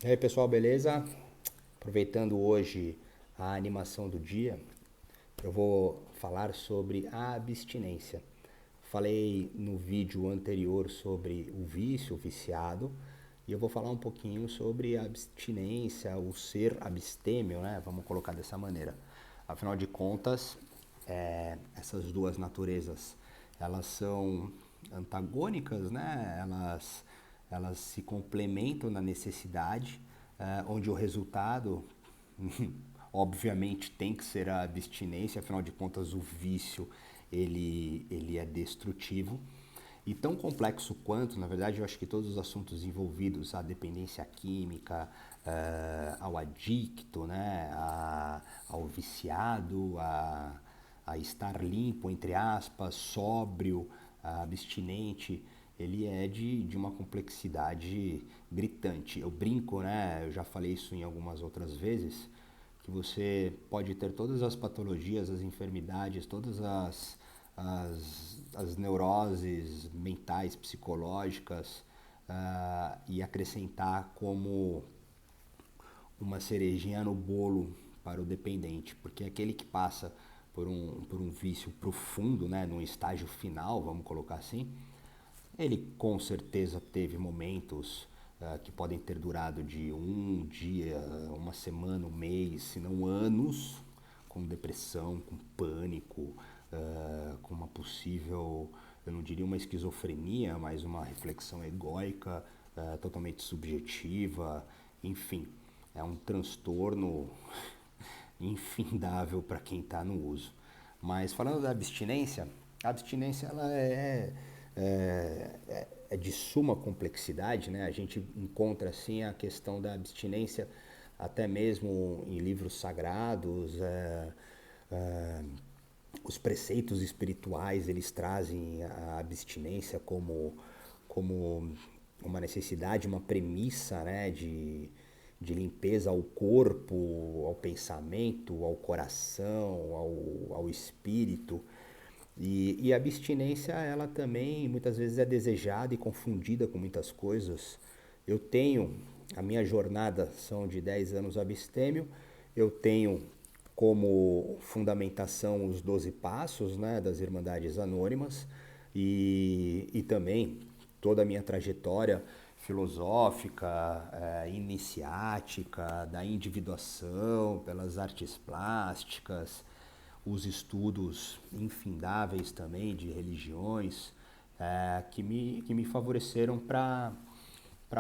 E aí pessoal, beleza? Aproveitando hoje a animação do dia, eu vou falar sobre a abstinência. Falei no vídeo anterior sobre o vício, o viciado, e eu vou falar um pouquinho sobre a abstinência, o ser abstêmio, né? Vamos colocar dessa maneira. Afinal de contas, essas duas naturezas, elas são antagônicas, né? Elas se complementam na necessidade, onde o resultado, obviamente, tem que ser a abstinência, afinal de contas, o vício ele é destrutivo. E tão complexo quanto, na verdade, eu acho que todos os assuntos envolvidos, a dependência química, ao adicto, né, ao viciado, a estar limpo, entre aspas, sóbrio, abstinente, ele é de uma complexidade gritante. Eu brinco, né? Eu já falei isso em algumas outras vezes, que você pode ter todas as patologias, as enfermidades, todas as neuroses mentais, psicológicas, e acrescentar como uma cerejinha no bolo para o dependente, porque aquele que passa por um vício profundo, né, num estágio final, vamos colocar assim, ele com certeza teve momentos que podem ter durado de um dia, uma semana, um mês, se não anos, com depressão, com pânico, com uma possível, eu não diria uma esquizofrenia, mas uma reflexão egóica, totalmente subjetiva, enfim, é um transtorno infindável para quem está no uso. Mas falando da abstinência, a abstinência ela é de suma complexidade, né? A gente encontra assim a questão da abstinência até mesmo em livros sagrados, os preceitos espirituais eles trazem a abstinência como uma necessidade, uma premissa, né, de limpeza ao corpo, ao pensamento, ao coração, ao espírito. E a abstinência, ela também muitas vezes é desejada e confundida com muitas coisas. Eu tenho, a minha jornada são de 10 anos abstêmio, eu tenho como fundamentação os 12 passos, né, das Irmandades Anônimas e também toda a minha trajetória filosófica, iniciática, da individuação, pelas artes plásticas, os estudos infindáveis também de religiões, que me favoreceram para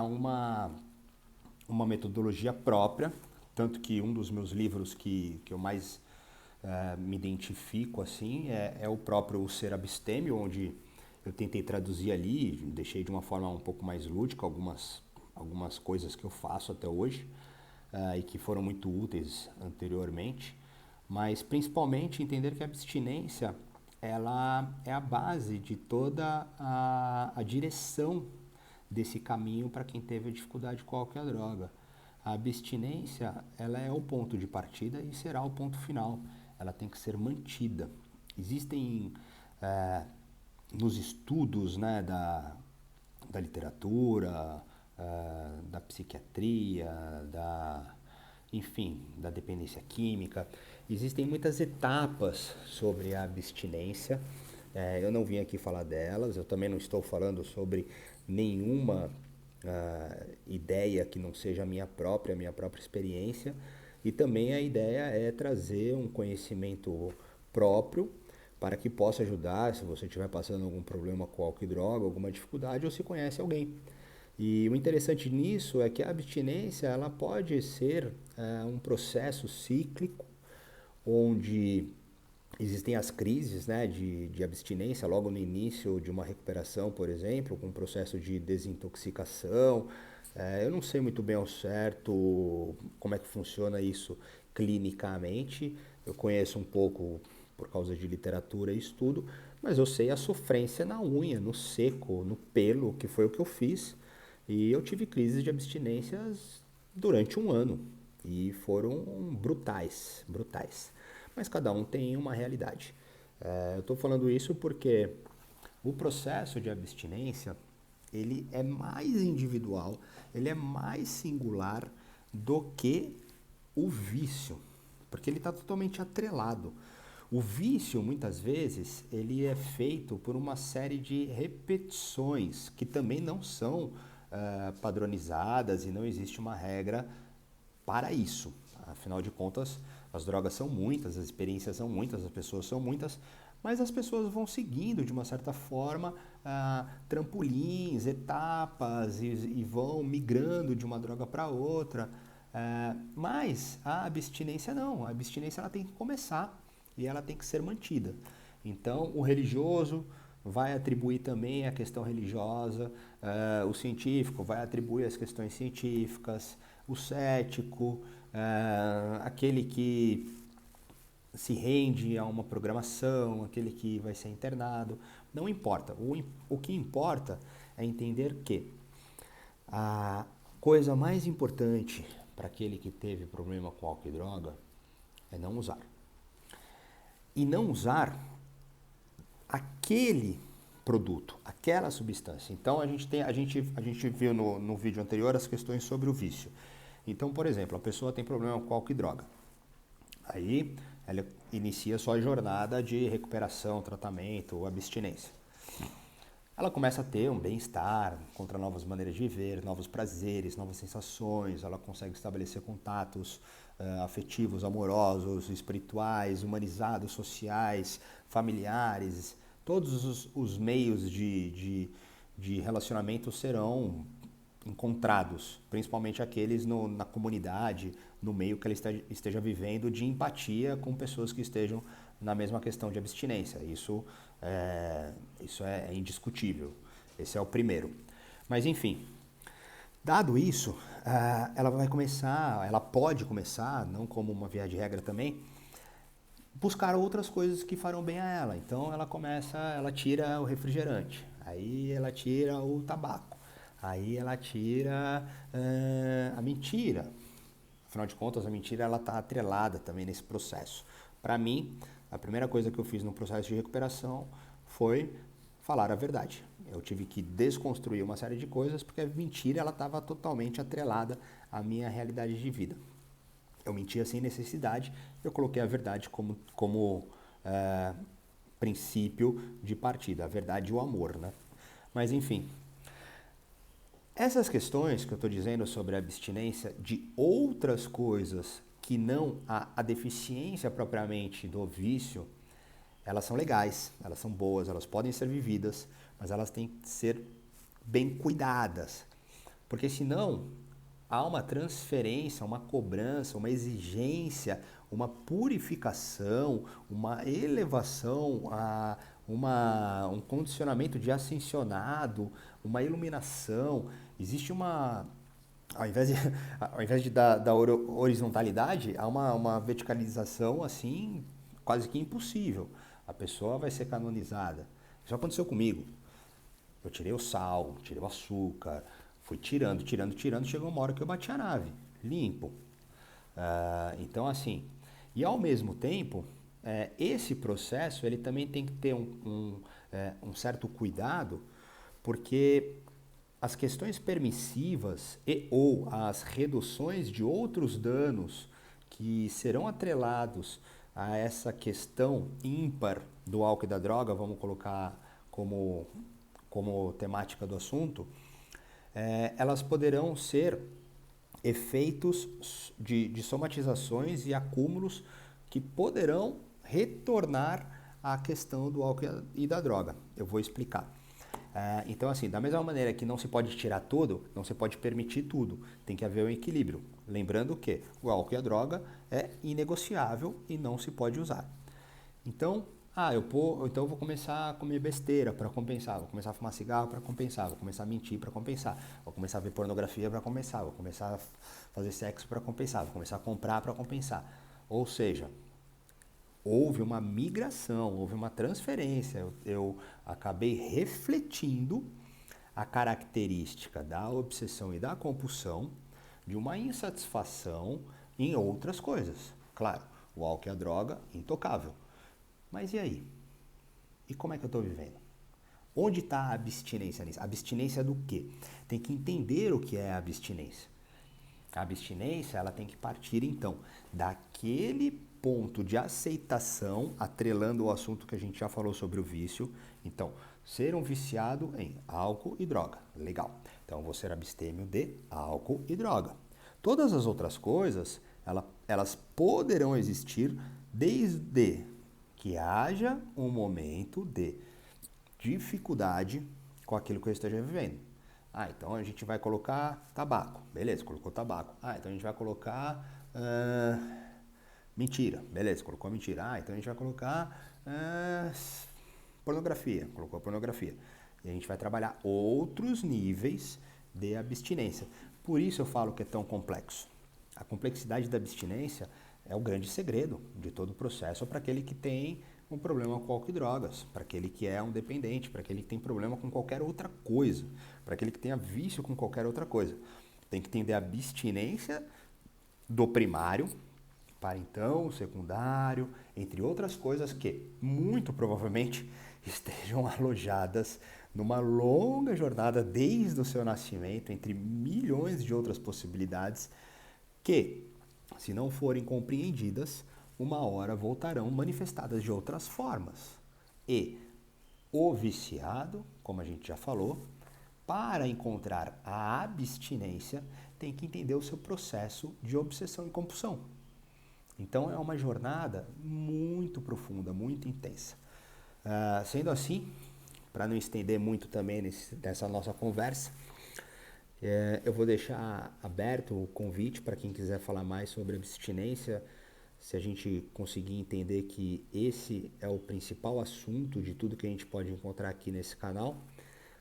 uma metodologia própria, tanto que um dos meus livros que eu mais me identifico assim é o próprio O Ser Abstêmio, onde eu tentei traduzir ali, deixei de uma forma um pouco mais lúdica algumas coisas que eu faço até hoje e que foram muito úteis anteriormente, mas principalmente entender que a abstinência ela é a base de toda a direção desse caminho para quem teve dificuldade com qualquer droga. A abstinência, ela é o ponto de partida e será o ponto final. Ela tem que ser mantida. Existem é, nos estudos, né, da literatura, da psiquiatria, enfim, da dependência química. Existem muitas etapas sobre a abstinência. Eu não vim aqui falar delas, eu também não estou falando sobre nenhuma ideia que não seja a minha própria experiência. E também a ideia é trazer um conhecimento próprio para que possa ajudar se você estiver passando algum problema com álcool e droga, alguma dificuldade ou se conhece alguém. E o interessante nisso é que a abstinência ela pode ser um processo cíclico onde existem as crises, né, de abstinência logo no início de uma recuperação, por exemplo, com um processo de desintoxicação. Eu não sei muito bem ao certo como é que funciona isso clinicamente. Eu conheço um pouco por causa de literatura e estudo, mas eu sei a sofrência na unha, no seco, no pelo, que foi o que eu fiz. E eu tive crises de abstinências durante um ano e foram brutais, brutais. Mas cada um tem uma realidade. Eu estou falando isso porque o processo de abstinência ele é mais individual, ele é mais singular do que o vício, porque ele está totalmente atrelado. O vício, muitas vezes, ele é feito por uma série de repetições que também não são padronizadas e não existe uma regra para isso. Afinal de contas, as drogas são muitas, as experiências são muitas, as pessoas são muitas, mas as pessoas vão seguindo de uma certa forma trampolins, etapas e vão migrando de uma droga para outra. Mas a abstinência não, a abstinência ela tem que começar e ela tem que ser mantida. Então, o religioso vai atribuir também a questão religiosa, o científico vai atribuir as questões científicas, o cético, aquele que se rende a uma programação, aquele que vai ser internado, não importa. O que importa é entender que a coisa mais importante para aquele que teve problema com álcool e droga é não usar. E não usar aquele produto, aquela substância. Então a gente viu no vídeo anterior as questões sobre o vício. Então, por exemplo, a pessoa tem problema com álcool e droga. Aí ela inicia sua jornada de recuperação, tratamento, abstinência. Ela começa a ter um bem-estar, encontra novas maneiras de viver, novos prazeres, novas sensações, ela consegue estabelecer contatos afetivos, amorosos, espirituais, humanizados, sociais, familiares. Todos os meios de relacionamento serão encontrados, principalmente aqueles na comunidade, no meio que ela esteja vivendo, de empatia com pessoas que estejam na mesma questão de abstinência. Isso é indiscutível. Esse é o primeiro. Mas enfim, dado isso, ela pode começar, não como uma via de regra também, buscar outras coisas que farão bem a ela. Então ela tira o refrigerante, aí ela tira o tabaco, aí ela tira a mentira. Afinal de contas, a mentira ela está atrelada também nesse processo. Para mim, a primeira coisa que eu fiz no processo de recuperação foi falar a verdade. Eu tive que desconstruir uma série de coisas porque a mentira ela estava totalmente atrelada à minha realidade de vida. Eu mentia sem necessidade, eu coloquei a verdade como princípio de partida, a verdade e o amor, né? Mas enfim, essas questões que eu estou dizendo sobre a abstinência de outras coisas que não a deficiência propriamente do vício, elas são legais, elas são boas, elas podem ser vividas, mas elas têm que ser bem cuidadas. Porque senão há uma transferência, uma cobrança, uma exigência, uma purificação, uma elevação, um condicionamento de ascensionado, uma iluminação. Existe uma. Ao invés de dar horizontalidade, há uma verticalização assim, quase que impossível. A pessoa vai ser canonizada. Isso aconteceu comigo. Eu tirei o sal, tirei o açúcar, fui tirando, chegou uma hora que eu bati a nave, limpo. Então, assim, e ao mesmo tempo, esse processo ele também tem que ter um certo cuidado, porque as questões permissivas e ou as reduções de outros danos que serão atrelados a essa questão ímpar do álcool e da droga, vamos colocar como temática do assunto, elas poderão ser efeitos de somatizações e acúmulos que poderão retornar à questão do álcool e da droga. Eu vou explicar. Então, assim, da mesma maneira que não se pode tirar tudo, não se pode permitir tudo. Tem que haver um equilíbrio. Lembrando que o álcool e a droga é inegociável e não se pode usar. Então, eu vou começar a comer besteira para compensar, vou começar a fumar cigarro para compensar, vou começar a mentir para compensar, vou começar a ver pornografia para compensar, vou começar a fazer sexo para compensar, vou começar a comprar para compensar. Ou seja, houve uma migração, houve uma transferência. Eu acabei refletindo a característica da obsessão e da compulsão de uma insatisfação em outras coisas. Claro, o álcool e a droga, intocável. Mas e aí? E como é que eu estou vivendo? Onde está a abstinência nisso? Abstinência do quê? Tem que entender o que é a abstinência. A abstinência, ela tem que partir, então, daquele ponto de aceitação, atrelando o assunto que a gente já falou sobre o vício. Então, ser um viciado em álcool e droga. Legal. Então, vou ser abstêmio de álcool e droga. Todas as outras coisas, elas poderão existir desde que haja um momento de dificuldade com aquilo que eu esteja vivendo. Ah, então a gente vai colocar tabaco. Beleza, colocou tabaco. Ah, então a gente vai colocar mentira. Beleza, colocou mentira. Ah, então a gente vai colocar pornografia. Colocou pornografia. E a gente vai trabalhar outros níveis de abstinência. Por isso eu falo que é tão complexo. A complexidade da abstinência é o grande segredo de todo o processo para aquele que tem um problema com álcool e drogas, para aquele que é um dependente, para aquele que tem problema com qualquer outra coisa, para aquele que tenha vício com qualquer outra coisa. Tem que entender a abstinência do primário para então o secundário, entre outras coisas que muito provavelmente estejam alojadas numa longa jornada desde o seu nascimento, entre milhões de outras possibilidades que, se não forem compreendidas, uma hora voltarão manifestadas de outras formas. E o viciado, como a gente já falou, para encontrar a abstinência, tem que entender o seu processo de obsessão e compulsão. Então é uma jornada muito profunda, muito intensa. Sendo assim, para não estender muito também nessa nossa conversa, eu vou deixar aberto o convite para quem quiser falar mais sobre abstinência. Se a gente conseguir entender que esse é o principal assunto de tudo que a gente pode encontrar aqui nesse canal,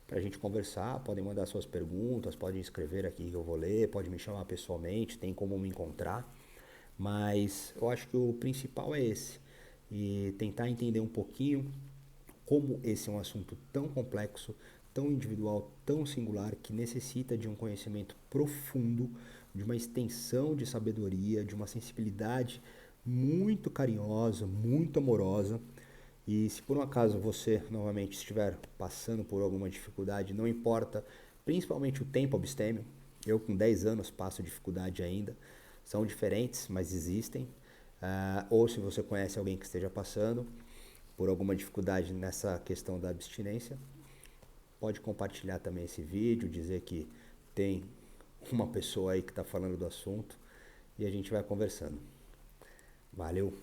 para a gente conversar, podem mandar suas perguntas, podem escrever aqui que eu vou ler, pode me chamar pessoalmente, tem como me encontrar. Mas eu acho que o principal é esse, e tentar entender um pouquinho como esse é um assunto tão complexo, tão individual, tão singular, que necessita de um conhecimento profundo, de uma extensão de sabedoria, de uma sensibilidade muito carinhosa, muito amorosa. E se por um acaso você novamente estiver passando por alguma dificuldade, não importa, principalmente o tempo abstêmio, eu com 10 anos passo dificuldade ainda, são diferentes, mas existem. Ou se você conhece alguém que esteja passando por alguma dificuldade nessa questão da abstinência, pode compartilhar também esse vídeo, dizer que tem uma pessoa aí que está falando do assunto e a gente vai conversando. Valeu!